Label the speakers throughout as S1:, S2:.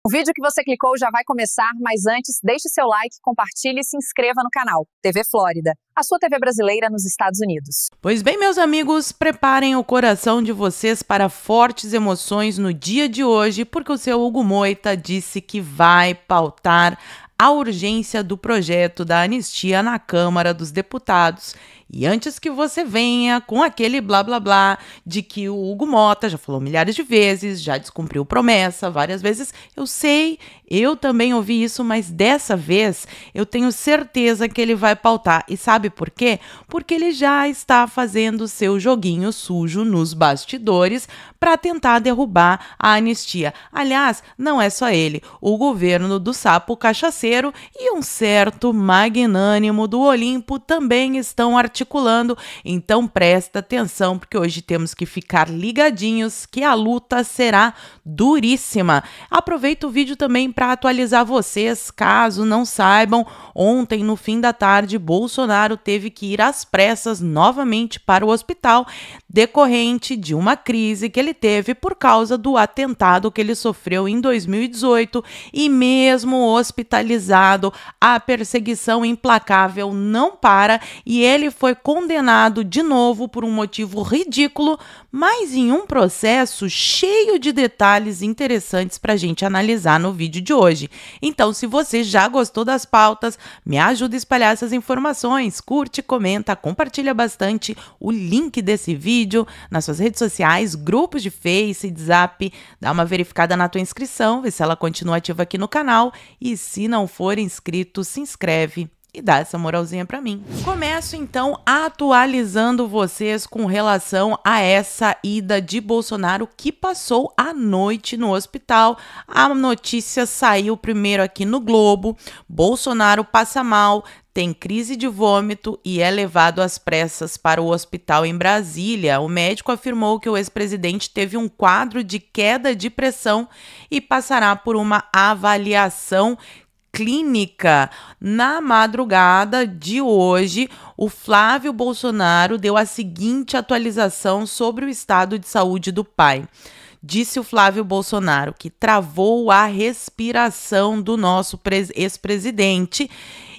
S1: O vídeo que você clicou já vai começar, mas antes, deixe seu like, compartilhe e se inscreva no canal. TV Flórida, a sua TV brasileira nos Estados Unidos.
S2: Pois bem, meus amigos, preparem o coração de vocês para fortes emoções no dia de hoje, porque o seu Hugo Moita disse que vai pautar a urgência do projeto da anistia na Câmara dos Deputados. E antes que você venha com aquele blá blá blá de que o Hugo Motta já falou milhares de vezes, já descumpriu promessa várias vezes, eu sei, eu também ouvi isso, mas dessa vez eu tenho certeza que ele vai pautar. E sabe por quê? Porque ele já está fazendo seu joguinho sujo nos bastidores para tentar derrubar a anistia. Aliás, não é só ele, o governo do sapo cachaceiro e um certo magnânimo do Olimpo também estão articulando, então presta atenção, porque hoje temos que ficar ligadinhos que a luta será duríssima. Aproveito o vídeo também para atualizar vocês, caso não saibam, ontem no fim da tarde Bolsonaro teve que ir às pressas novamente para o hospital, decorrente de uma crise que ele teve por causa do atentado que ele sofreu em 2018 e mesmo hospitalizado, a perseguição implacável não para e ele foi condenado de novo por um motivo ridículo, mas em um processo cheio de detalhes interessantes para a gente analisar no vídeo de hoje. Então, se você já gostou das pautas, me ajuda a espalhar essas informações, curte, comenta, compartilha bastante o link desse vídeo nas suas redes sociais, grupos de Face, de Zap, dá uma verificada na tua inscrição, vê se ela continua ativa aqui no canal e se não for inscrito, se inscreve e dá essa moralzinha para mim. Começo então atualizando vocês com relação a essa ida de Bolsonaro que passou a noite no hospital. A notícia saiu primeiro aqui no Globo. Bolsonaro passa mal, tem crise de vômito e é levado às pressas para o hospital em Brasília. O médico afirmou que o ex-presidente teve um quadro de queda de pressão e passará por uma avaliação clínica. Na madrugada de hoje, o Flávio Bolsonaro deu a seguinte atualização sobre o estado de saúde do pai. Disse o Flávio Bolsonaro que travou a respiração do nosso ex-presidente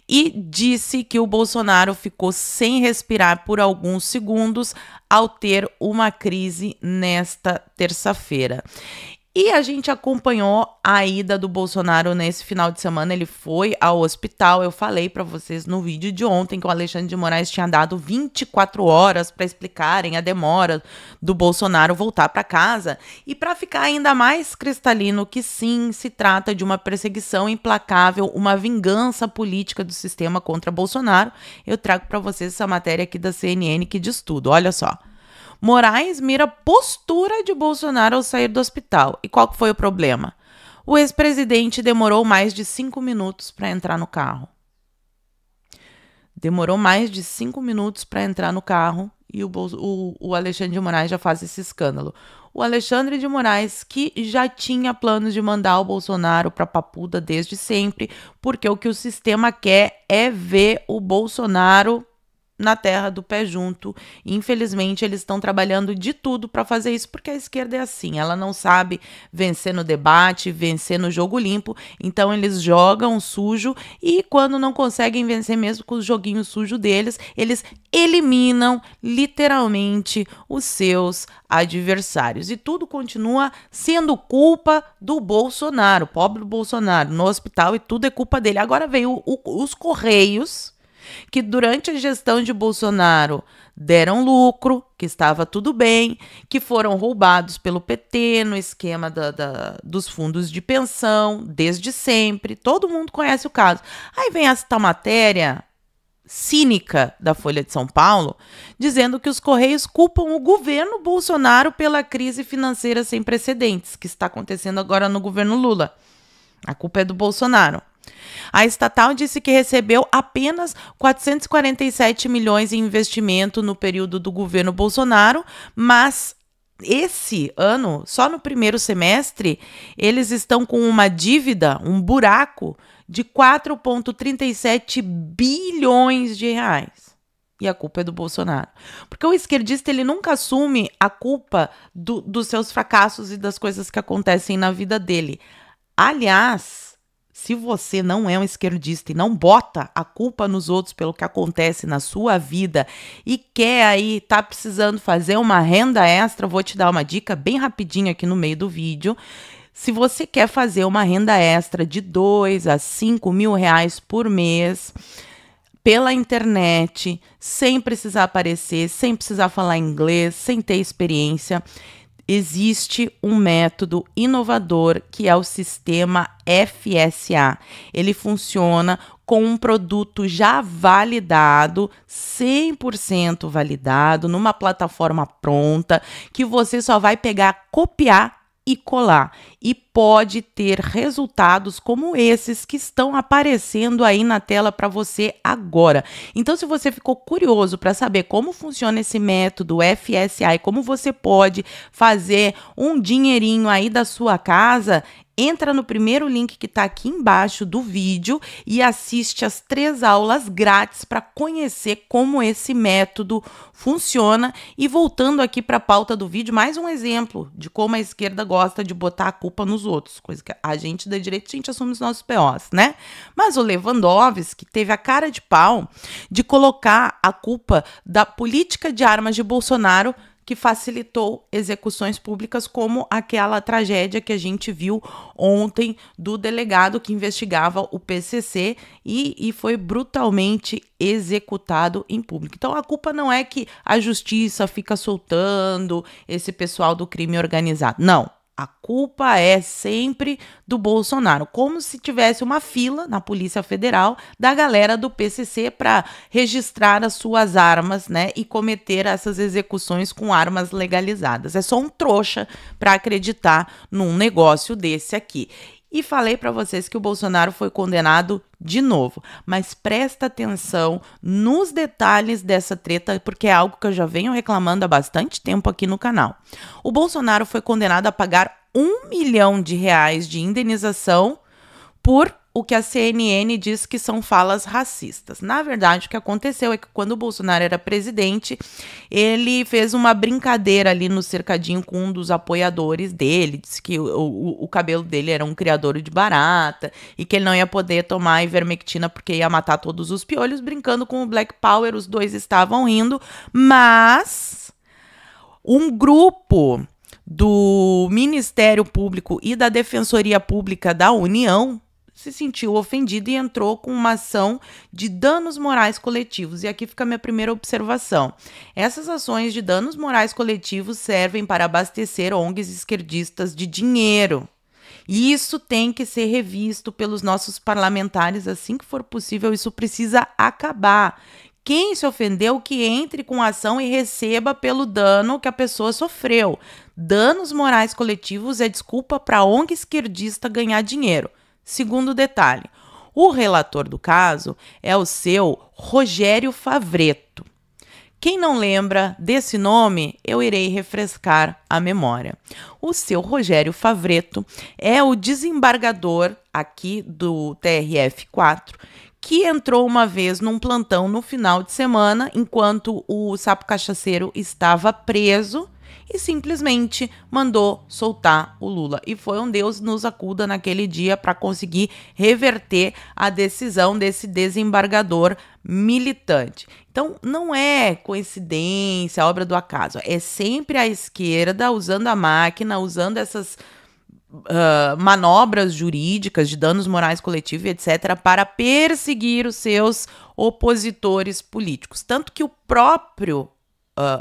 S2: e disse que o Bolsonaro ficou sem respirar por alguns segundos ao ter uma crise nesta terça-feira. E a gente acompanhou a ida do Bolsonaro nesse final de semana, ele foi ao hospital. Eu falei para vocês no vídeo de ontem que o Alexandre de Moraes tinha dado 24 horas para explicarem a demora do Bolsonaro voltar para casa. E para ficar ainda mais cristalino que sim, se trata de uma perseguição implacável, uma vingança política do sistema contra Bolsonaro, eu trago para vocês essa matéria aqui da CNN que diz tudo, olha só. Moraes mira postura de Bolsonaro ao sair do hospital. E qual que foi o problema? O ex-presidente demorou mais de 5 minutos para entrar no carro. Demorou mais de 5 minutos para entrar no carro e o Alexandre de Moraes já faz esse escândalo. O Alexandre de Moraes, que já tinha planos de mandar o Bolsonaro para Papuda desde sempre, porque o que o sistema quer é ver o Bolsonaro na terra do pé junto. Infelizmente, eles estão trabalhando de tudo para fazer isso, porque a esquerda é assim, ela não sabe vencer no debate, vencer no jogo limpo, então eles jogam sujo e quando não conseguem vencer mesmo com o joguinho sujo deles, eles eliminam literalmente os seus adversários. E tudo continua sendo culpa do Bolsonaro, pobre Bolsonaro, no hospital e tudo é culpa dele. Agora veio os Correios, que durante a gestão de Bolsonaro deram lucro, que estava tudo bem, que foram roubados pelo PT no esquema dos fundos de pensão, desde sempre. Todo mundo conhece o caso. Aí vem esta matéria cínica da Folha de São Paulo, dizendo que os Correios culpam o governo Bolsonaro pela crise financeira sem precedentes, que está acontecendo agora no governo Lula. A culpa é do Bolsonaro. A estatal disse que recebeu apenas 447 milhões em investimento no período do governo Bolsonaro, mas esse ano, só no primeiro semestre, eles estão com uma dívida, um buraco de 4,37 bilhões de reais. E a culpa é do Bolsonaro. Porque o esquerdista, ele nunca assume a culpa dos seus fracassos e das coisas que acontecem na vida dele. Aliás, se você não é um esquerdista e não bota a culpa nos outros pelo que acontece na sua vida e quer aí, tá precisando fazer uma renda extra, vou te dar uma dica bem rapidinho aqui no meio do vídeo. Se você quer fazer uma renda extra de 2 a 5 mil reais por mês pela internet, sem precisar aparecer, sem precisar falar inglês, sem ter experiência, existe um método inovador que é o sistema FSA. Ele funciona com um produto já validado, 100% validado, numa plataforma pronta, que você só vai pegar, copiar e colar. E pode ter resultados como esses que estão aparecendo aí na tela para você agora. Então, se você ficou curioso para saber como funciona esse método FSA e como você pode fazer um dinheirinho aí da sua casa, entra no primeiro link que está aqui embaixo do vídeo e assiste as 3 aulas grátis para conhecer como esse método funciona. E voltando aqui para a pauta do vídeo, mais um exemplo de como a esquerda gosta de botar a culpa nos outros, coisa que a gente da direita, a gente assume os nossos POs, né? Mas o Lewandowski teve a cara de pau de colocar a culpa da política de armas de Bolsonaro, que facilitou execuções públicas, como aquela tragédia que a gente viu ontem do delegado que investigava o PCC e foi brutalmente executado em público. Então, a culpa não é que a justiça fica soltando esse pessoal do crime organizado. Não. A culpa é sempre do Bolsonaro, como se tivesse uma fila na Polícia Federal da galera do PCC para registrar as suas armas, né, e cometer essas execuções com armas legalizadas. É só um trouxa para acreditar num negócio desse aqui. E falei para vocês que o Bolsonaro foi condenado de novo, mas presta atenção nos detalhes dessa treta, porque é algo que eu já venho reclamando há bastante tempo aqui no canal. O Bolsonaro foi condenado a pagar R$1 milhão de indenização por o que a CNN diz que são falas racistas. Na verdade, o que aconteceu é que quando o Bolsonaro era presidente, ele fez uma brincadeira ali no cercadinho com um dos apoiadores dele, disse que o cabelo dele era um criador de barata e que ele não ia poder tomar ivermectina porque ia matar todos os piolhos, brincando com o Black Power. Os dois estavam rindo, mas um grupo do Ministério Público e da Defensoria Pública da União se sentiu ofendido e entrou com uma ação de danos morais coletivos. E aqui fica a minha primeira observação. Essas ações de danos morais coletivos servem para abastecer ONGs esquerdistas de dinheiro. E isso tem que ser revisto pelos nossos parlamentares assim que for possível. Isso precisa acabar. Quem se ofendeu, que entre com ação e receba pelo dano que a pessoa sofreu. Danos morais coletivos é desculpa para a ONG esquerdista ganhar dinheiro. Segundo detalhe, o relator do caso é o seu Rogério Favretto. Quem não lembra desse nome, eu irei refrescar a memória. O seu Rogério Favretto é o desembargador aqui do TRF4, que entrou uma vez num plantão no final de semana, enquanto o sapo cachaceiro estava preso, e simplesmente mandou soltar o Lula. E foi um Deus nos acuda naquele dia para conseguir reverter a decisão desse desembargador militante. Então, não é coincidência, obra do acaso. É sempre a esquerda usando a máquina, usando essas manobras jurídicas de danos morais coletivos, etc., para perseguir os seus opositores políticos. Tanto que o próprio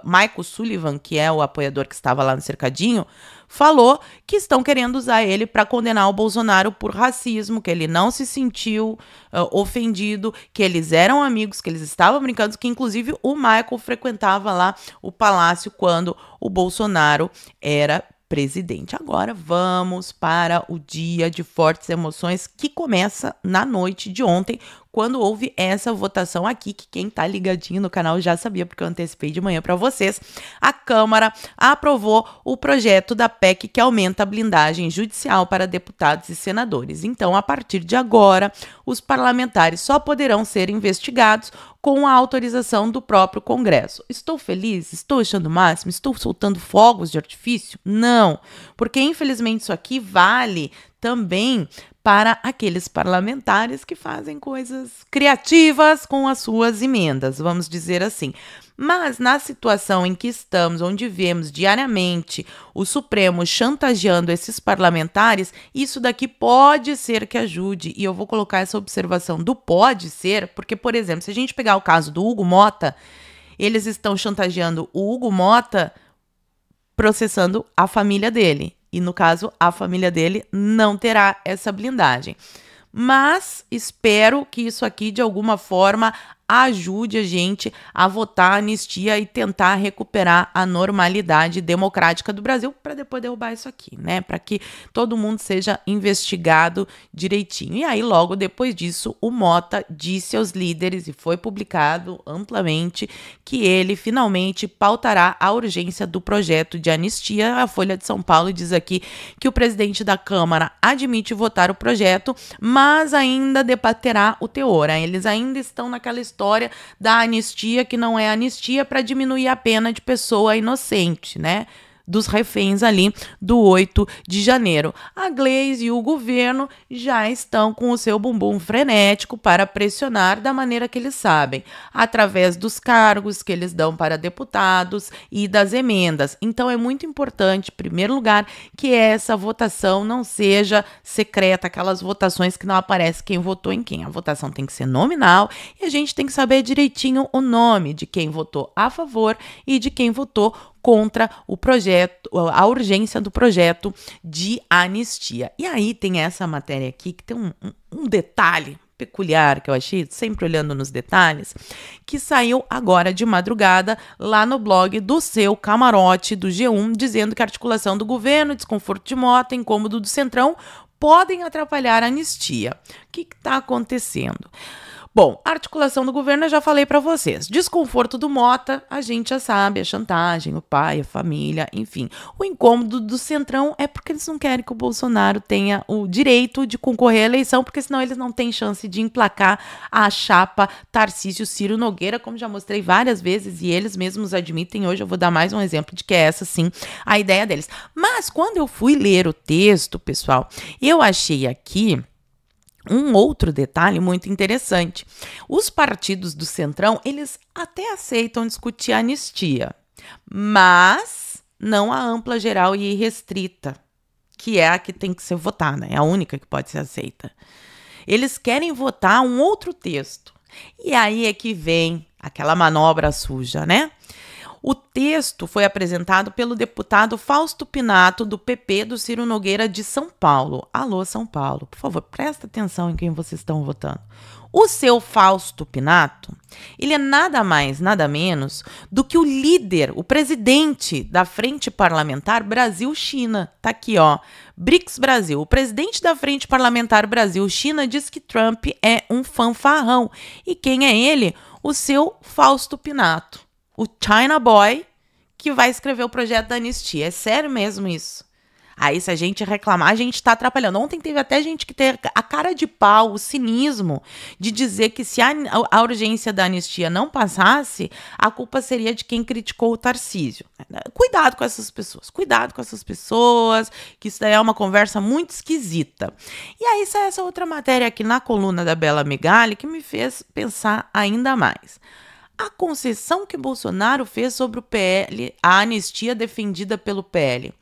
S2: Michael Sullivan, que é o apoiador que estava lá no cercadinho, falou que estão querendo usar ele para condenar o Bolsonaro por racismo, que ele não se sentiu ofendido, que eles eram amigos, que eles estavam brincando, que inclusive o Michael frequentava lá o palácio quando o Bolsonaro era presidente. Agora vamos para o dia de fortes emoções que começa na noite de ontem, quando houve essa votação aqui, que quem tá ligadinho no canal já sabia, porque eu antecipei de manhã para vocês. A Câmara aprovou o projeto da PEC que aumenta a blindagem judicial para deputados e senadores. Então, a partir de agora, os parlamentares só poderão ser investigados com a autorização do próprio Congresso. Estou feliz? Estou achando o máximo? Estou soltando fogos de artifício? Não, porque infelizmente isso aqui vale também para aqueles parlamentares que fazem coisas criativas com as suas emendas, vamos dizer assim. Mas na situação em que estamos, onde vemos diariamente o Supremo chantageando esses parlamentares, isso daqui pode ser que ajude. E eu vou colocar essa observação do pode ser, porque, por exemplo, se a gente pegar o caso do Hugo Motta, eles estão chantageando o Hugo Motta processando a família dele. E, no caso, a família dele não terá essa blindagem. Mas espero que isso aqui, de alguma forma, ajude a gente a votar a anistia e tentar recuperar a normalidade democrática do Brasil para depois derrubar isso aqui, né? Para que todo mundo seja investigado direitinho. E aí, logo depois disso, o Motta disse aos líderes, e foi publicado amplamente, que ele finalmente pautará a urgência do projeto de anistia. A Folha de São Paulo diz aqui que o presidente da Câmara admite votar o projeto, mas ainda debaterá o teor. Eles ainda estão naquela história da anistia que não é anistia para diminuir a pena de pessoa inocente, né? Dos reféns ali do 8 de janeiro. A Gleisi e o governo já estão com o seu bumbum frenético para pressionar da maneira que eles sabem, através dos cargos que eles dão para deputados e das emendas. Então é muito importante, em primeiro lugar, que essa votação não seja secreta, aquelas votações que não aparece quem votou em quem. A votação tem que ser nominal e a gente tem que saber direitinho o nome de quem votou a favor e de quem votou contra o projeto, a urgência do projeto de anistia. E aí tem essa matéria aqui que tem um detalhe peculiar que eu achei, sempre olhando nos detalhes, que saiu agora de madrugada lá no blog do seu camarote do G1, dizendo que a articulação do governo, desconforto de Motta, incômodo do Centrão podem atrapalhar a anistia. O que está acontecendo? Bom, a articulação do governo eu já falei para vocês. Desconforto do Motta, a gente já sabe, a chantagem, o pai, a família, enfim. O incômodo do Centrão é porque eles não querem que o Bolsonaro tenha o direito de concorrer à eleição, porque senão eles não têm chance de emplacar a chapa Tarcísio Ciro Nogueira, como já mostrei várias vezes e eles mesmos admitem. Hoje eu vou dar mais um exemplo de que é essa, sim, a ideia deles. Mas quando eu fui ler o texto, pessoal, eu achei aqui um outro detalhe muito interessante. Os partidos do Centrão, eles até aceitam discutir a anistia, mas não a ampla, geral e irrestrita, que é a que tem que ser votada, é a única que pode ser aceita. Eles querem votar um outro texto. E aí é que vem aquela manobra suja, né? O texto foi apresentado pelo deputado Fausto Pinato, do PP do Ciro Nogueira de São Paulo. Alô, São Paulo, por favor, presta atenção em quem vocês estão votando. O seu Fausto Pinato, ele é nada mais, nada menos do que o líder, o presidente da Frente Parlamentar Brasil-China. Tá aqui, ó, BRICS Brasil. O presidente da Frente Parlamentar Brasil-China diz que Trump é um fanfarrão. E quem é ele? O seu Fausto Pinato, o China Boy, que vai escrever o projeto da anistia. É sério mesmo isso? Aí, se a gente reclamar, a gente tá atrapalhando. Ontem teve até gente que teve a cara de pau, o cinismo de dizer que se a urgência da anistia não passasse, a culpa seria de quem criticou o Tarcísio. Cuidado com essas pessoas, que isso daí é uma conversa muito esquisita. E aí sai essa outra matéria aqui na coluna da Bela Megali que me fez pensar ainda mais. A concessão que Bolsonaro fez sobre o PL, a anistia defendida pelo PL.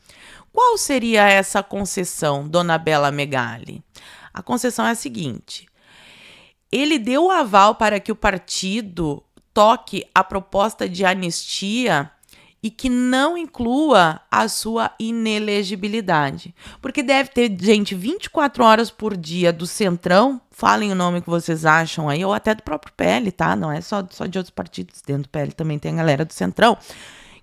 S2: Qual seria essa concessão, dona Bela Megali? A concessão é a seguinte: ele deu o aval para que o partido toque a proposta de anistia e que não inclua a sua inelegibilidade. Porque deve ter gente 24 horas por dia do Centrão, falem o nome que vocês acham aí, ou até do próprio PL, tá? Não é só de outros partidos, dentro do PL também tem a galera do Centrão,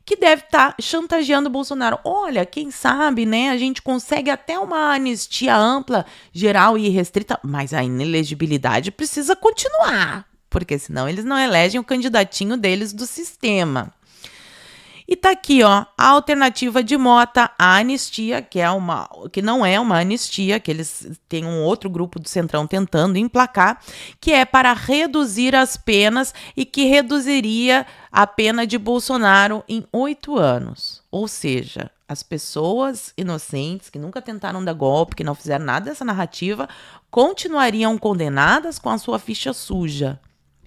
S2: que deve estar chantageando o Bolsonaro. Olha, quem sabe, né, a gente consegue até uma anistia ampla, geral e irrestrita, mas a inelegibilidade precisa continuar, porque senão eles não elegem o candidatinho deles do sistema. E tá aqui, ó, a alternativa de Mota à anistia, que não é uma anistia, que eles têm um outro grupo do Centrão tentando emplacar, que é para reduzir as penas e que reduziria a pena de Bolsonaro em 8 anos. Ou seja, as pessoas inocentes que nunca tentaram dar golpe, que não fizeram nada dessa narrativa, continuariam condenadas com a sua ficha suja.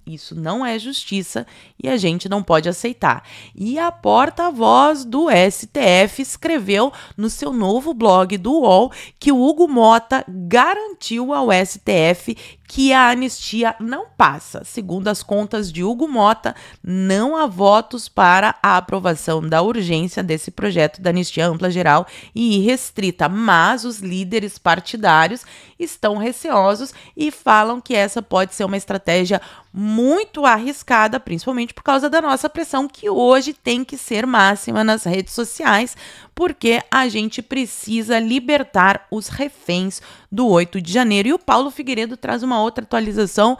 S2: Isso não é justiça e a gente não pode aceitar. E a porta-voz do STF escreveu no seu novo blog do UOL que o Hugo Mota garantiu ao STF que a anistia não passa. Segundo as contas de Hugo Mota, não há votos para a aprovação da urgência desse projeto da anistia ampla, geral e irrestrita, mas os líderes partidários estão receosos e falam que essa pode ser uma estratégia muito arriscada, principalmente por causa da nossa pressão, que hoje tem que ser máxima nas redes sociais, porque a gente precisa libertar os reféns do 8 de janeiro. E o Paulo Figueiredo traz uma outra atualização.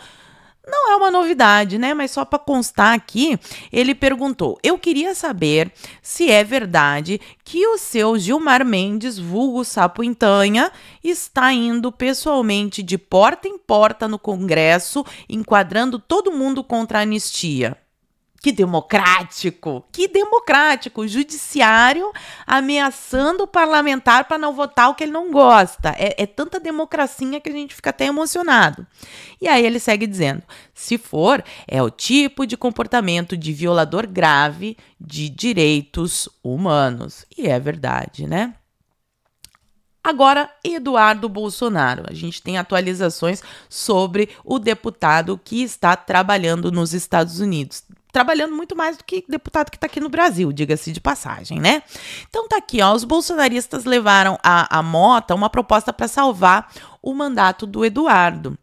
S2: Não é uma novidade, né? Mas só para constar aqui, ele perguntou: eu queria saber se é verdade que o seu Gilmar Mendes, vulgo Sapuintanha, está indo pessoalmente de porta em porta no Congresso, enquadrando todo mundo contra a anistia. Que democrático! Que democrático! O judiciário ameaçando o parlamentar para não votar o que ele não gosta. É tanta democracia que a gente fica até emocionado. E aí ele segue dizendo: se for, é o tipo de comportamento de violador grave de direitos humanos. E é verdade, né? Agora, Eduardo Bolsonaro. A gente tem atualizações sobre o deputado que está trabalhando nos Estados Unidos. Trabalhando muito mais do que deputado que está aqui no Brasil, diga-se de passagem, né? Então tá aqui, ó, os bolsonaristas levaram a Mota uma proposta para salvar o mandato do Eduardo,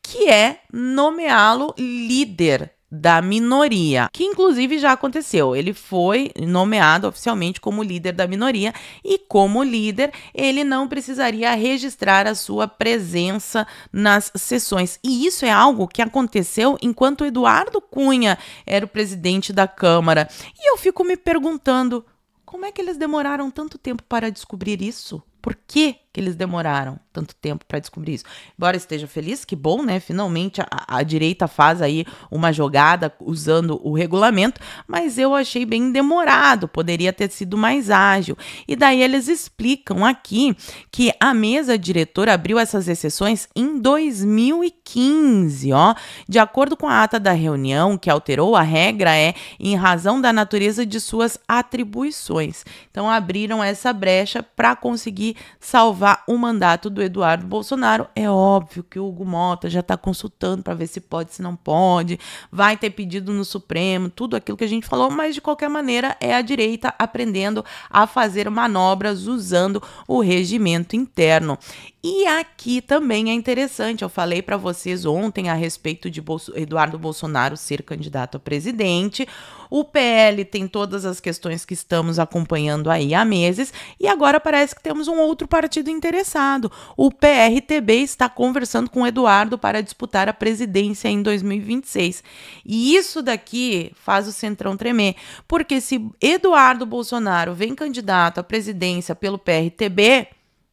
S2: que é nomeá-lo líder da minoria, que inclusive já aconteceu. Ele foi nomeado oficialmente como líder da minoria e, como líder, ele não precisaria registrar a sua presença nas sessões. E isso é algo que aconteceu enquanto Eduardo Cunha era o presidente da Câmara. E eu fico me perguntando, como é que eles demoraram tanto tempo para descobrir isso? Por que eles demoraram tanto tempo para descobrir isso? Embora esteja feliz, que bom, né? Finalmente a direita faz aí uma jogada usando o regulamento, mas eu achei bem demorado, poderia ter sido mais ágil. E daí eles explicam aqui que a mesa diretora abriu essas exceções em 2015, ó. De acordo com a ata da reunião, que alterou a regra em razão da natureza de suas atribuições. Então abriram essa brecha para conseguir salvar o mandato do Eduardo Bolsonaro. É óbvio que o Hugo Mota já está consultando para ver se pode, se não pode, vai ter pedido no Supremo, tudo aquilo que a gente falou, mas de qualquer maneira é a direita aprendendo a fazer manobras usando o regimento interno. E aqui também é interessante, eu falei para vocês ontem a respeito de Eduardo Bolsonaro ser candidato a presidente. O PL tem todas as questões que estamos acompanhando aí há meses e agora parece que temos um outro partido interessado. O PRTB está conversando com o Eduardo para disputar a presidência em 2026. E isso daqui faz o Centrão tremer, porque se Eduardo Bolsonaro vem candidato à presidência pelo PRTB,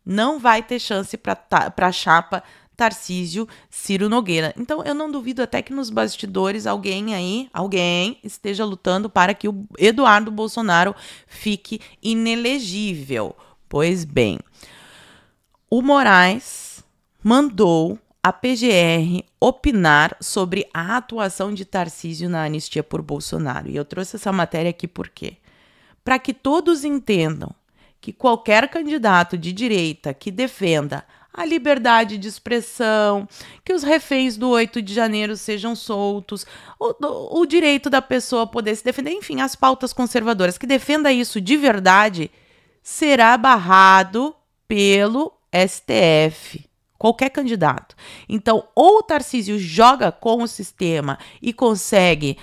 S2: não vai ter chance para a chapa Tarcísio Ciro Nogueira. Então, eu não duvido até que nos bastidores alguém esteja lutando para que o Eduardo Bolsonaro fique inelegível. Pois bem, o Moraes mandou a PGR opinar sobre a atuação de Tarcísio na anistia por Bolsonaro. E eu trouxe essa matéria aqui por quê? Para que todos entendam que qualquer candidato de direita que defenda a liberdade de expressão, que os reféns do 8 de janeiro sejam soltos, o direito da pessoa poder se defender, enfim, as pautas conservadoras, que defenda isso de verdade, será barrado pelo STF. Qualquer candidato. Então, ou o Tarcísio joga com o sistema e consegue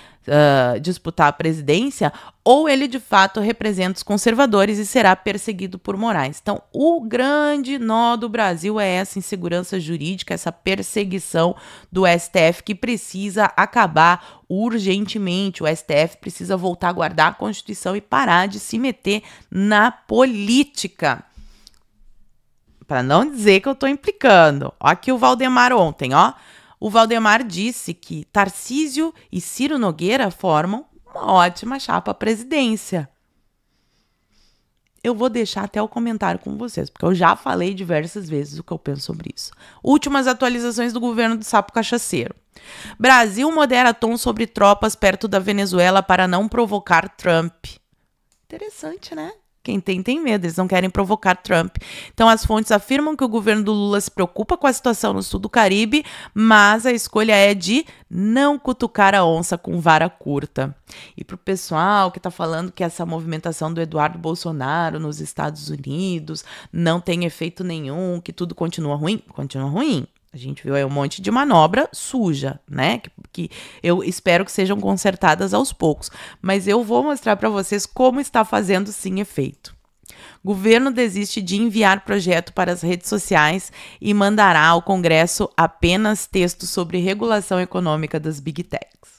S2: disputar a presidência, ou ele de fato representa os conservadores e será perseguido por Moraes. Então, o grande nó do Brasil é essa insegurança jurídica, essa perseguição do STF que precisa acabar urgentemente. O STF precisa voltar a guardar a Constituição e parar de se meter na política. Para não dizer que eu estou implicando. Ó, aqui o Valdemar ontem, ó. O Valdemar disse que Tarcísio e Ciro Nogueira formam uma ótima chapa à presidência. Eu vou deixar até o comentário com vocês, porque eu já falei diversas vezes o que eu penso sobre isso. Últimas atualizações do governo do Sapo Cachaceiro. Brasil modera tom sobre tropas perto da Venezuela para não provocar Trump. Interessante, né? Quem tem medo, eles não querem provocar Trump. Então, as fontes afirmam que o governo do Lula se preocupa com a situação no sul do Caribe, mas a escolha é de não cutucar a onça com vara curta. E para o pessoal que está falando que essa movimentação do Eduardo Bolsonaro nos Estados Unidos não tem efeito nenhum, que tudo continua ruim, continua ruim. A gente viu aí um monte de manobra suja, né? Que eu espero que sejam consertadas aos poucos. Mas eu vou mostrar para vocês como está fazendo sim efeito. Governo desiste de enviar projeto para as redes sociais e mandará ao Congresso apenas texto sobre regulação econômica das Big Techs.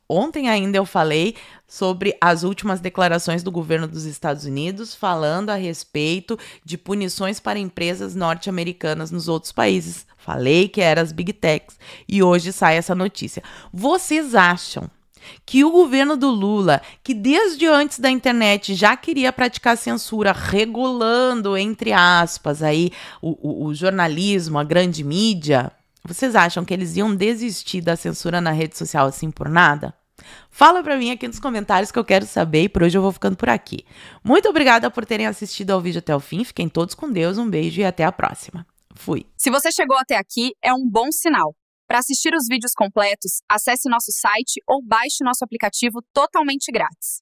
S2: Ontem ainda eu falei sobre as últimas declarações do governo dos Estados Unidos falando a respeito de punições para empresas norte-americanas nos outros países. Falei que eram as Big Techs e hoje sai essa notícia. Vocês acham que o governo do Lula, que desde antes da internet já queria praticar censura, regulando, entre aspas, aí, o jornalismo, a grande mídia, vocês acham que eles iam desistir da censura na rede social assim por nada? Fala pra mim aqui nos comentários que eu quero saber e por hoje eu vou ficando por aqui. Muito obrigada por terem assistido ao vídeo até o fim. Fiquem todos com Deus, um beijo e até a próxima. Fui!
S1: Se você chegou até aqui, é um bom sinal. Para assistir os vídeos completos, acesse nosso site ou baixe nosso aplicativo totalmente grátis.